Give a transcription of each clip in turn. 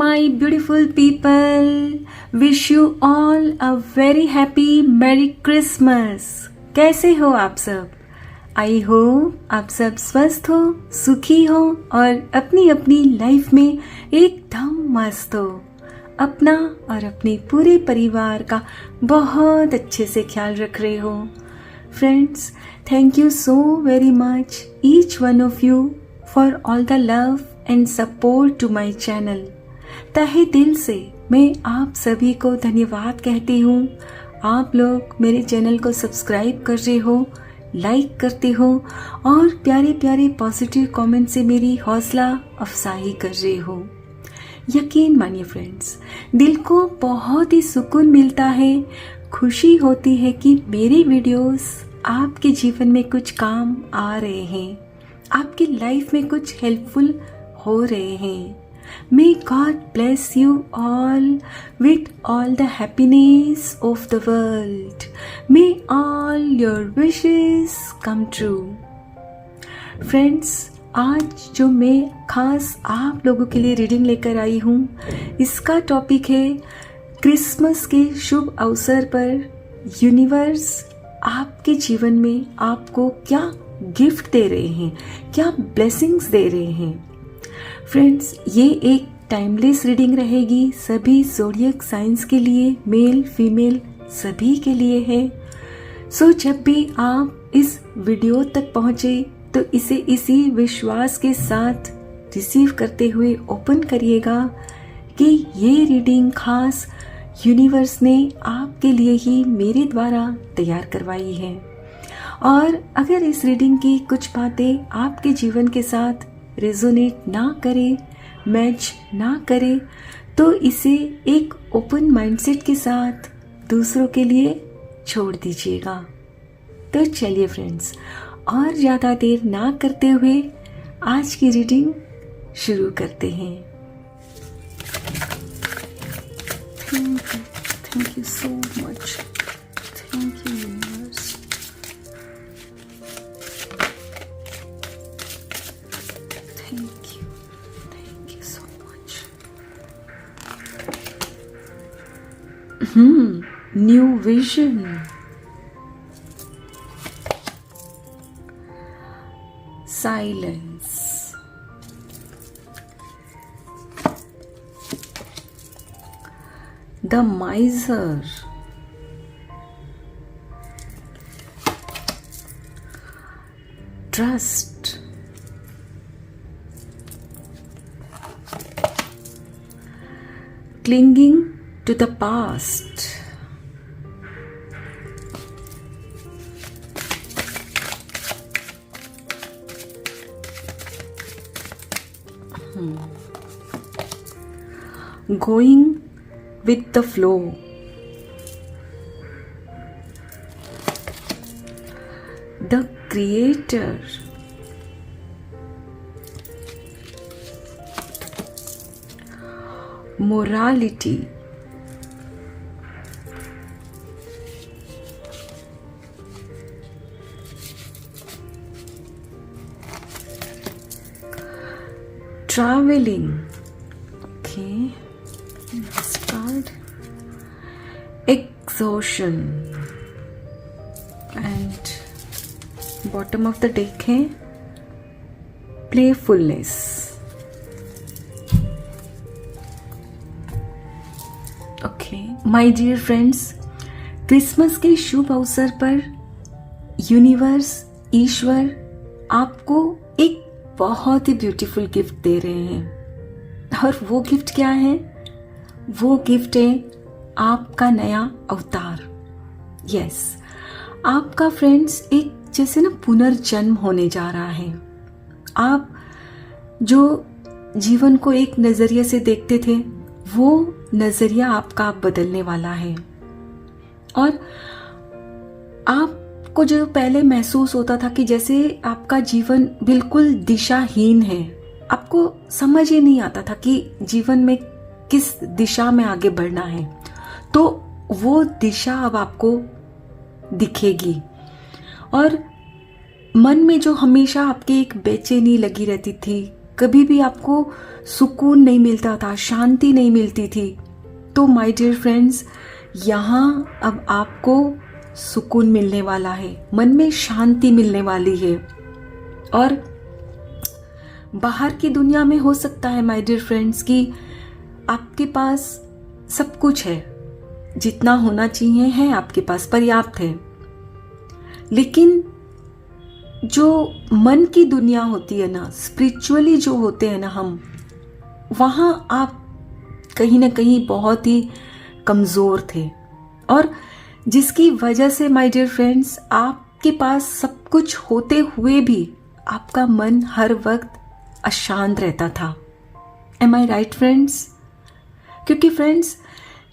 my beautiful people, wish you all a very happy Merry Christmas। कैसे हो आप सब? आई होप आप सब स्वस्थ हो, सुखी हो और अपनी अपनी लाइफ में एकदम मस्त हो। अपना और अपने पूरे परिवार का बहुत अच्छे से ख्याल रख रहे हो। Friends, thank you so very much each one of you for all the love and support to my channel. तहे दिल से मैं आप सभी को धन्यवाद कहती हूँ। आप लोग मेरे चैनल को सब्सक्राइब कर रहे हो, लाइक करते हो और प्यारे प्यारे पॉजिटिव कमेंट से मेरी हौसला अफजाई कर रहे हो। यकीन मानिए फ्रेंड्स, दिल को बहुत ही सुकून मिलता है, खुशी होती है कि मेरी वीडियोस आपके जीवन में कुछ काम आ रहे हैं, आपकी लाइफ में कुछ हेल्पफुल हो रहे हैं। May God bless you all with all the happiness of the world. May all your wishes come true. Friends, आज जो मैं खास आप लोगों के लिए रीडिंग लेकर आई हूँ, इसका टॉपिक है क्रिसमस के शुभ अवसर पर यूनिवर्स आपके जीवन में आपको क्या गिफ्ट दे रहे हैं, क्या ब्लेसिंग्स दे रहे हैं। फ्रेंड्स, ये एक टाइमलेस रीडिंग रहेगी, सभी ज़ोडिएक साइंस के लिए, मेल फीमेल सभी के लिए है। सो जब भी आप इस वीडियो तक पहुँचे तो इसे इसी विश्वास के साथ रिसीव करते हुए ओपन करिएगा कि ये रीडिंग खास यूनिवर्स ने आपके लिए ही मेरे द्वारा तैयार करवाई है। और अगर इस रीडिंग की कुछ बातें आपके जीवन के साथ रेजोनेट ना करे, मैच ना करे, तो इसे एक ओपन माइंडसेट के साथ दूसरों के लिए छोड़ दीजिएगा। तो चलिए फ्रेंड्स, और ज़्यादा देर ना करते हुए आज की रीडिंग शुरू करते हैं। Thank you so much. Thank you universe. Thank you so much. New vision. Silence. The miser. Trust. Clinging to the past. Going with the flow. The creator. Morality. Traveling. Okay, next card. Exhaustion. And bottom of the deck है playfulness. My dear friends, Christmas के शुभ अवसर पर universe, ईश्वर आपको एक बहुत ही beautiful gift दे रहे हैं। और वो गिफ्ट क्या है? वो गिफ्ट है आपका नया अवतार। यस, आपका फ्रेंड्स एक जैसे ना पुनर्जन्म होने जा रहा है। आप जो जीवन को एक नजरिए से देखते थे, वो नजरिया आपका बदलने वाला है। और आपको जो पहले महसूस होता था कि जैसे आपका जीवन बिल्कुल दिशाहीन है, आपको समझ ही नहीं आता था कि जीवन में किस दिशा में आगे बढ़ना है, तो वो दिशा अब आपको दिखेगी। और मन में जो हमेशा आपकी एक बेचैनी लगी रहती थी, कभी भी आपको सुकून नहीं मिलता था, शांति नहीं मिलती थी। तो माय डियर फ्रेंड्स, यहाँ अब आपको सुकून मिलने वाला है, मन में शांति मिलने वाली है। और बाहर की दुनिया में हो सकता है माय डियर फ्रेंड्स कि आपके पास सब कुछ है, जितना होना चाहिए है आपके पास, पर्याप्त है। लेकिन जो मन की दुनिया होती है ना, स्पिरिचुअली जो होते हैं ना हम, वहाँ आप कहीं ना कहीं बहुत ही कमज़ोर थे। और जिसकी वजह से माय डियर फ्रेंड्स, आपके पास सब कुछ होते हुए भी आपका मन हर वक्त अशांत रहता था। एम आई राइट फ्रेंड्स? क्योंकि फ्रेंड्स,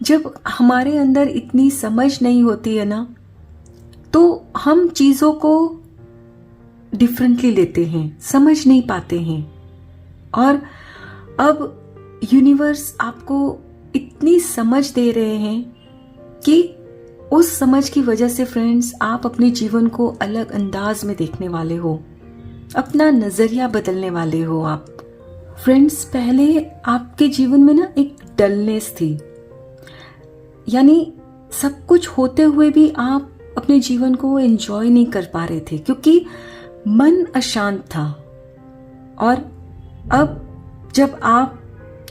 जब हमारे अंदर इतनी समझ नहीं होती है ना, तो हम चीज़ों को डिफरेंटली लेते हैं, समझ नहीं पाते हैं। और अब यूनिवर्स आपको इतनी समझ दे रहे हैं कि उस समझ की वजह से फ्रेंड्स, आप अपने जीवन को अलग अंदाज में देखने वाले हो, अपना नजरिया बदलने वाले हो आप। फ्रेंड्स, पहले आपके जीवन में ना एक डलनेस थी, यानी सब कुछ होते हुए भी आप अपने जीवन को एंजॉय नहीं कर पा रहे थे क्योंकि मन अशांत था। और अब जब आप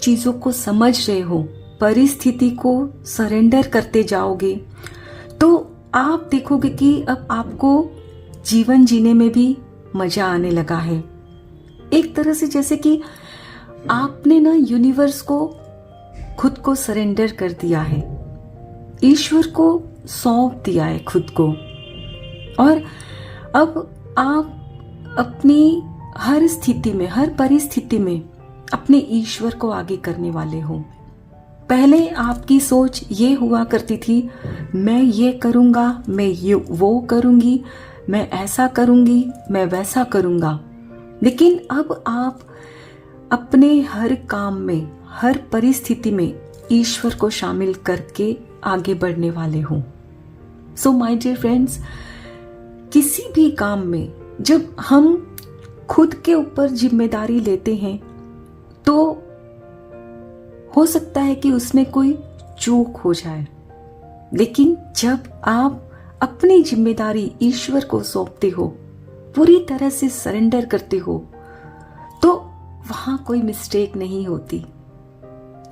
चीजों को समझ रहे हो, परिस्थिति को सरेंडर करते जाओगे, तो आप देखोगे कि अब आपको जीवन जीने में भी मजा आने लगा है। एक तरह से जैसे कि आपने ना यूनिवर्स को खुद को सरेंडर कर दिया है, ईश्वर को सौंप दिया है खुद को। और अब आप अपनी हर स्थिति में, हर परिस्थिति में अपने ईश्वर को आगे करने वाले हो। पहले आपकी सोच ये हुआ करती थी, मैं ये करूँगा, मैं ये वो करूँगी, मैं ऐसा करूँगी, मैं वैसा करूँगा। लेकिन अब आप अपने हर काम में, हर परिस्थिति में ईश्वर को शामिल करके आगे बढ़ने वाले हो। सो माय डियर फ्रेंड्स, किसी भी काम में जब हम खुद के ऊपर जिम्मेदारी लेते हैं तो हो सकता है कि उसमें कोई चूक हो जाए। लेकिन जब आप अपनी जिम्मेदारी ईश्वर को सौंपते हो, पूरी तरह से सरेंडर करते हो, तो वहां कोई मिस्टेक नहीं होती।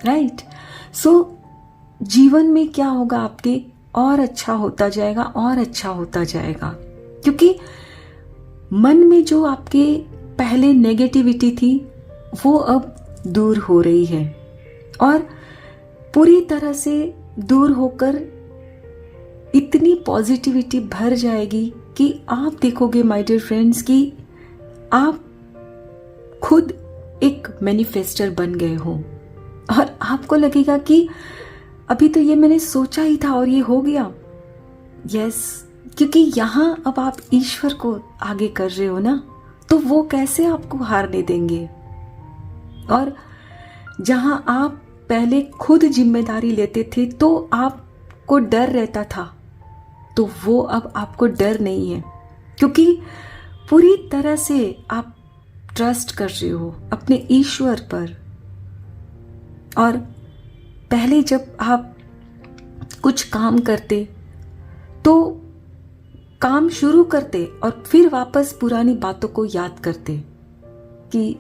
राइट? सो जीवन में क्या होगा आपके, और अच्छा होता जाएगा, और अच्छा होता जाएगा। क्योंकि मन में जो आपके पहले नेगेटिविटी थी वो अब दूर हो रही है, और पूरी तरह से दूर होकर इतनी पॉजिटिविटी भर जाएगी कि आप देखोगे माय डियर फ्रेंड्स कि आप खुद एक मैनिफेस्टर बन गए हो। और आपको लगेगा कि अभी तो ये मैंने सोचा ही था और ये हो गया। यस, क्योंकि यहाँ अब आप ईश्वर को आगे कर रहे हो ना, तो वो कैसे आपको हारने देंगे। और जहाँ आप पहले खुद जिम्मेदारी लेते थे तो आपको डर रहता था, तो वो अब आपको डर नहीं है, क्योंकि पूरी तरह से आप ट्रस्ट कर रहे हो अपने ईश्वर पर। और पहले जब आप कुछ काम करते तो काम शुरू करते और फिर वापस पुरानी बातों को याद करते कि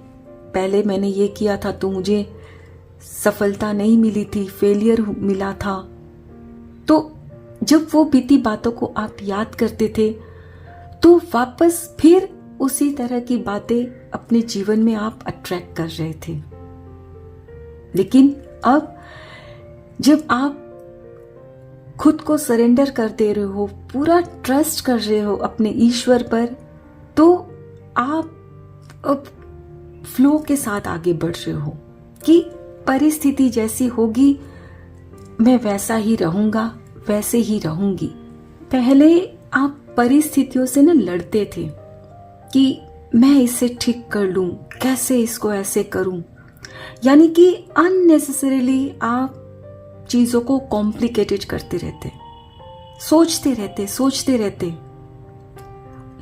पहले मैंने ये किया था तो मुझे सफलता नहीं मिली थी, फेलियर मिला था। तो जब वो बीती बातों को आप याद करते थे तो वापस फिर उसी तरह की बातें अपने जीवन में आप अट्रैक्ट कर रहे थे। लेकिन अब जब आप खुद को सरेंडर कर दे रहे हो, पूरा ट्रस्ट कर रहे हो अपने ईश्वर पर, तो आप अब फ्लो के साथ आगे बढ़ रहे हो कि परिस्थिति जैसी होगी मैं वैसा ही रहूंगा, वैसे ही रहूंगी। पहले आप परिस्थितियों से ना लड़ते थे कि मैं इसे ठीक कर लूं, कैसे इसको ऐसे करूं, यानी कि अननेसेसरीली आप चीजों को कॉम्प्लिकेटेड करते रहते, सोचते रहते।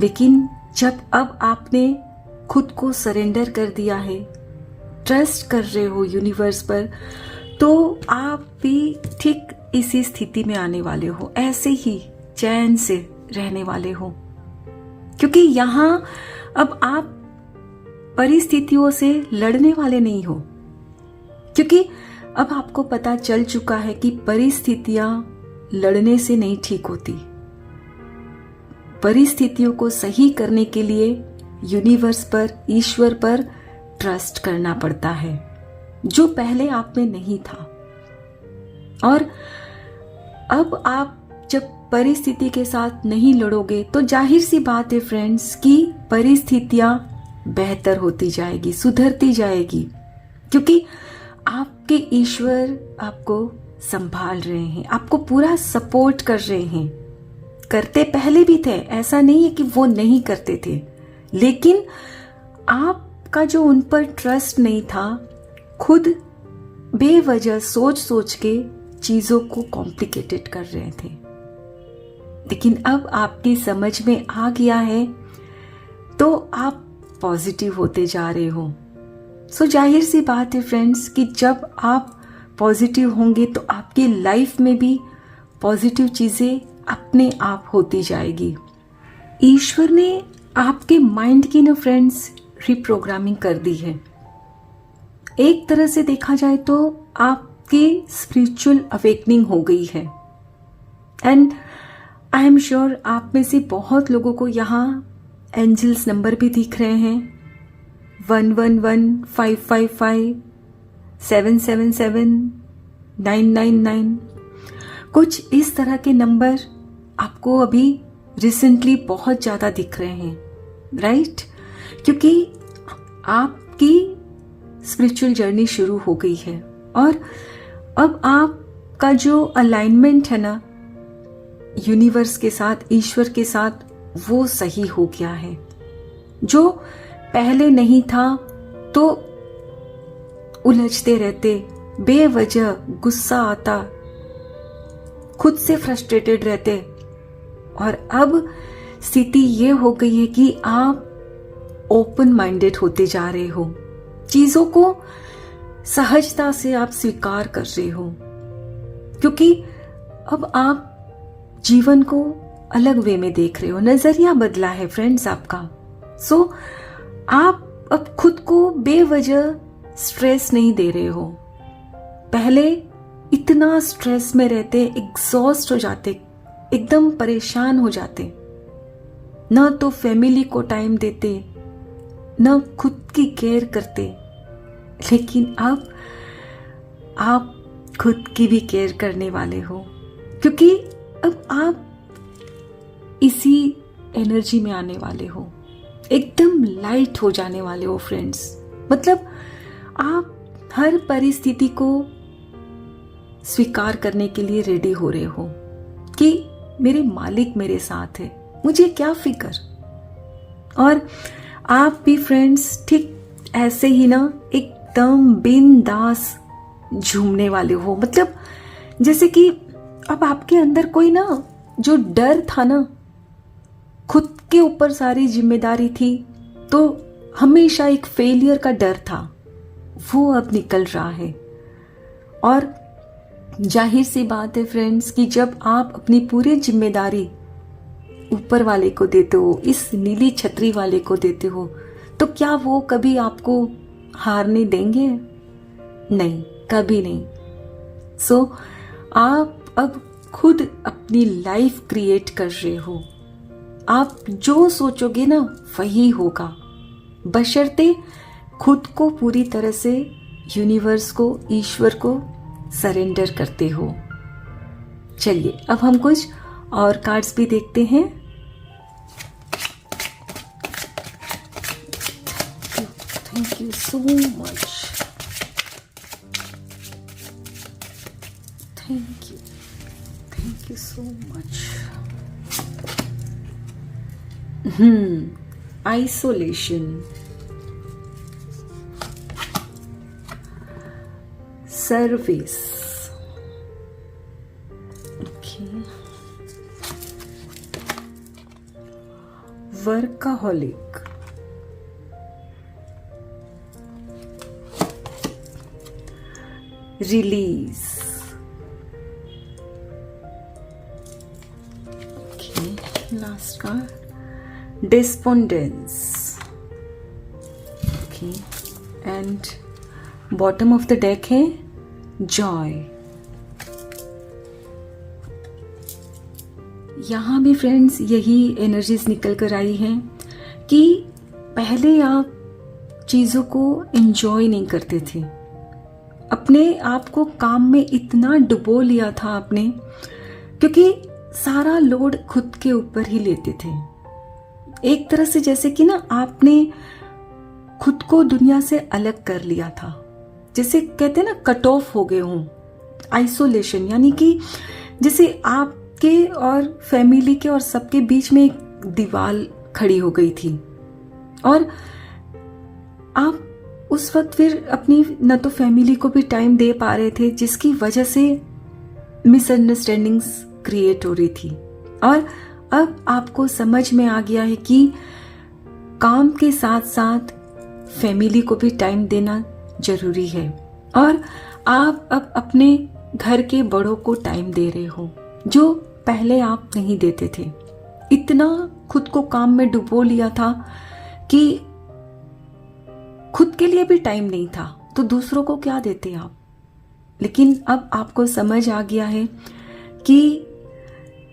लेकिन जब अब आपने खुद को सरेंडर कर दिया है, ट्रस्ट कर रहे हो यूनिवर्स पर, तो आप भी ठीक इसी स्थिति में आने वाले हो, ऐसे ही चैन से रहने वाले हो। क्योंकि यहाँ अब आप परिस्थितियों से लड़ने वाले नहीं हो, क्योंकि अब आपको पता चल चुका है कि परिस्थितियां लड़ने से नहीं ठीक होती। परिस्थितियों को सही करने के लिए यूनिवर्स पर, ईश्वर पर ट्रस्ट करना पड़ता है, जो पहले आप में नहीं था। और अब आप जब परिस्थिति के साथ नहीं लड़ोगे तो जाहिर सी बात है फ्रेंड्स कि परिस्थितियां बेहतर होती जाएगी, सुधरती जाएगी, क्योंकि आपके ईश्वर आपको संभाल रहे हैं, आपको पूरा सपोर्ट कर रहे हैं। करते पहले भी थे, ऐसा नहीं है कि वो नहीं करते थे, लेकिन आपका जो उन पर ट्रस्ट नहीं था, खुद बेवजह सोच सोच के चीजों को कॉम्प्लिकेटेड कर रहे थे। लेकिन अब आपकी समझ में आ गया है तो आप पॉजिटिव होते जा रहे हो। सो जाहिर सी बात है फ्रेंड्स कि जब आप पॉजिटिव होंगे तो आपकी लाइफ में भी पॉजिटिव चीजें अपने आप होती जाएगी। ईश्वर ने आपके माइंड की ना फ्रेंड्स रिप्रोग्रामिंग कर दी है। एक तरह से देखा जाए तो आपकी स्पिरिचुअल अवेकनिंग हो गई है। एंड आई एम श्योर आप में से बहुत लोगों को यहाँ एंजल्स नंबर भी दिख रहे हैं, 111-555-777-999। कुछ इस तरह के नंबर आपको अभी रिसेंटली बहुत ज्यादा दिख रहे हैं, राइट? क्योंकि आपकी स्पिरिचुअल जर्नी शुरू हो गई है और अब आपका जो अलाइनमेंट है ना यूनिवर्स के साथ, ईश्वर के साथ, वो सही हो गया है। जो पहले नहीं था तो उलझते रहते, बेवजह गुस्सा आता, खुद से फ्रस्ट्रेटेड रहते, और अब स्थिति ये हो गई है कि आप ओपन माइंडेड होते जा रहे हो, चीजों को सहजता से आप स्वीकार कर रहे हो, क्योंकि अब आप जीवन को अलग वे में देख रहे हो, नजरिया बदला है फ्रेंड्स आपका। सो आप अब खुद को बेवजह स्ट्रेस नहीं दे रहे हो। पहले इतना स्ट्रेस में रहते, एग्जॉस्ट हो जाते, एकदम परेशान हो जाते, न तो फैमिली को टाइम देते, न खुद की केयर करते। लेकिन अब आप खुद की भी केयर करने वाले हो, क्योंकि अब आप इसी एनर्जी में आने वाले हो, एकदम लाइट हो जाने वाले हो फ्रेंड्स। मतलब आप हर परिस्थिति को स्वीकार करने के लिए रेडी हो रहे हो कि मेरे मालिक मेरे साथ है, मुझे क्या फिक्र। और आप भी फ्रेंड्स ठीक ऐसे ही ना एकदम बिंदास झूमने वाले हो। मतलब जैसे कि अब आपके अंदर कोई ना जो डर था ना, खुद के ऊपर सारी जिम्मेदारी थी, तो हमेशा एक फेलियर का डर था, वो अब निकल रहा है। और जाहिर सी बात है फ्रेंड्स कि जब आप अपनी पूरी जिम्मेदारी ऊपर वाले को देते हो, इस नीली छतरी वाले को देते हो, तो क्या वो कभी आपको हारने देंगे? नहीं, कभी नहीं। सो आप अब खुद अपनी लाइफ क्रिएट कर रहे हो। आप जो सोचोगे ना वही होगा, बशर्ते खुद को पूरी तरह से यूनिवर्स को, ईश्वर को सरेंडर करते हो। चलिए अब हम कुछ और कार्ड्स भी देखते हैं। Thank you so much, thank you so much. Isolation, service, okay, workaholic, release. Last card despondence. Okay, and bottom of the deck है जॉय। यहाँ भी फ्रेंड्स यही एनर्जीज निकल कर आई हैं कि पहले आप चीज़ों को एंजॉय नहीं करते थे, अपने आप को काम में इतना डुबो लिया था आपने, क्योंकि सारा लोड खुद के ऊपर ही लेते थे। एक तरह से जैसे कि ना आपने खुद को दुनिया से अलग कर लिया था, जैसे कहते हैं ना कट ऑफ हो गए हों, आइसोलेशन, यानी कि जैसे आपके और फैमिली के और सबके बीच में एक दीवार खड़ी हो गई थी, और आप उस वक्त फिर अपनी न तो फैमिली को भी टाइम दे पा रहे थे, जिसकी वजह से मिसअंडरस्टैंडिंग्स क्रिएट हो रही थी। और अब आपको समझ में आ गया है कि काम के साथ साथ फैमिली को भी टाइम देना जरूरी है, और आप अब अपने घर के बड़ों को टाइम दे रहे हो, जो पहले आप नहीं देते थे। इतना खुद को काम में डुबो लिया था कि खुद के लिए भी टाइम नहीं था, तो दूसरों को क्या देते आप। लेकिन अब आपको समझ आ गया है कि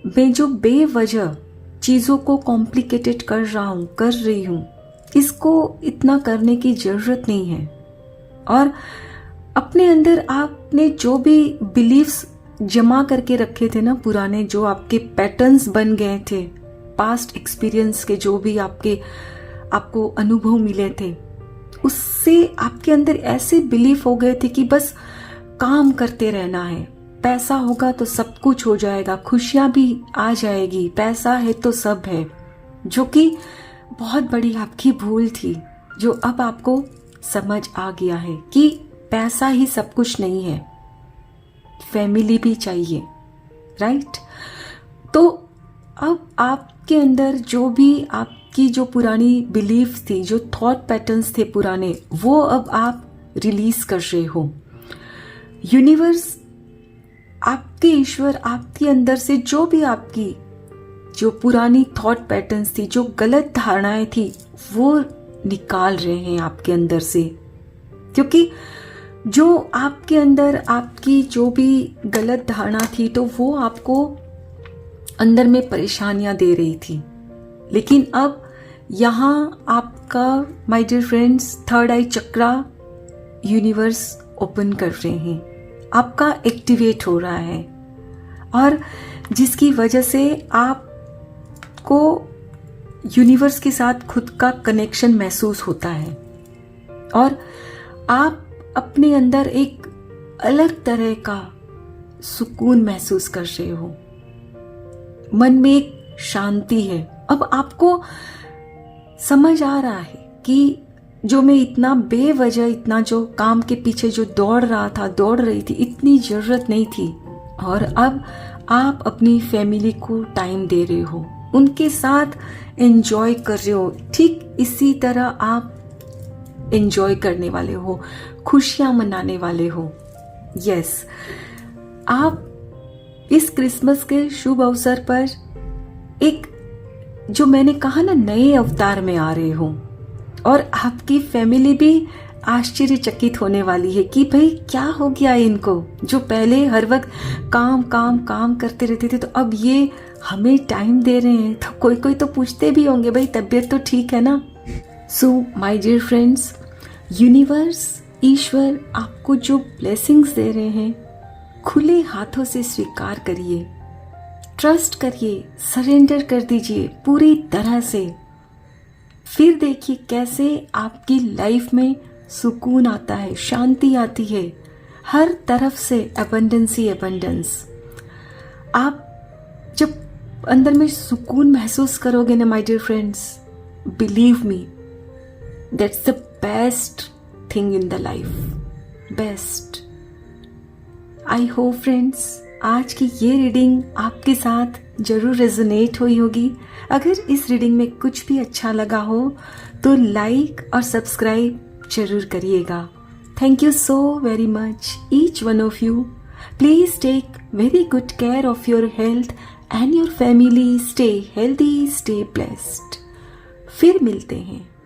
मैं जो बेवजह चीजों को कॉम्प्लिकेटेड कर रही हूं, इसको इतना करने की जरूरत नहीं है। और अपने अंदर आपने जो भी बिलीफ्स जमा करके रखे थे ना, पुराने जो आपके पैटर्न्स बन गए थे, पास्ट एक्सपीरियंस के जो भी आपको अनुभव मिले थे, उससे आपके अंदर ऐसे बिलीफ हो गए थे कि बस काम करते रहना है, पैसा होगा तो सब कुछ हो जाएगा, खुशियां भी आ जाएगी, पैसा है तो सब है, जो कि बहुत बड़ी आपकी भूल थी, जो अब आपको समझ आ गया है कि पैसा ही सब कुछ नहीं है, फैमिली भी चाहिए, राइट। तो अब आपके अंदर जो भी आपकी जो पुरानी बिलीफ थी, जो थॉट पैटर्न्स थे पुराने, वो अब आप रिलीज कर रहे हो। यूनिवर्स, आपके ईश्वर आपके अंदर से जो भी आपकी जो पुरानी थॉट पैटर्न्स थी, जो गलत धारणाएं थी, वो निकाल रहे हैं आपके अंदर से, क्योंकि जो आपके अंदर आपकी जो भी गलत धारणा थी, तो वो आपको अंदर में परेशानियां दे रही थी। लेकिन अब यहाँ आपका, my dear friends, third eye chakra universe open कर रहे हैं, आपका एक्टिवेट हो रहा है, और जिसकी वजह से आपको यूनिवर्स के साथ खुद का कनेक्शन महसूस होता है, और आप अपने अंदर एक अलग तरह का सुकून महसूस कर रहे हो, मन में एक शांति है। अब आपको समझ आ रहा है कि जो मैं इतना बेवजह, इतना जो काम के पीछे जो दौड़ रही थी, इतनी जरूरत नहीं थी, और अब आप अपनी फैमिली को टाइम दे रहे हो, उनके साथ एंजॉय कर रहे हो। ठीक इसी तरह आप एंजॉय करने वाले हो, खुशियां मनाने वाले हो। यस, आप इस क्रिसमस के शुभ अवसर पर एक, जो मैंने कहा ना, नए अवतार में आ रहे हो, और आपकी फैमिली भी आश्चर्यचकित होने वाली है कि भाई क्या हो गया इनको, जो पहले हर वक्त काम काम काम करते रहते थे, तो अब ये हमें टाइम दे रहे हैं। तो कोई कोई तो पूछते भी होंगे, भाई तबीयत तो ठीक है ना। So my dear friends, universe, ईश्वर आपको जो ब्लेसिंग्स दे रहे हैं, खुले हाथों से स्वीकार करिए, ट्रस्ट करिए, सरेंडर कर दीजिए पूरी तरह से। फिर देखिए कैसे आपकी लाइफ में सुकून आता है, शांति आती है, हर तरफ से एबंडेंस ही एबंडेंस। आप जब अंदर में सुकून महसूस करोगे ना my dear friends, believe me, that's the best thing in the life, best. I hope friends आज की ये रीडिंग आपके साथ जरूर रेजोनेट हुई होगी। अगर इस रीडिंग में कुछ भी अच्छा लगा हो तो लाइक और सब्सक्राइब जरूर करिएगा। Thank you so very much, each one of you. Please take very good care of your health and your family. Stay healthy, stay blessed. फिर मिलते हैं.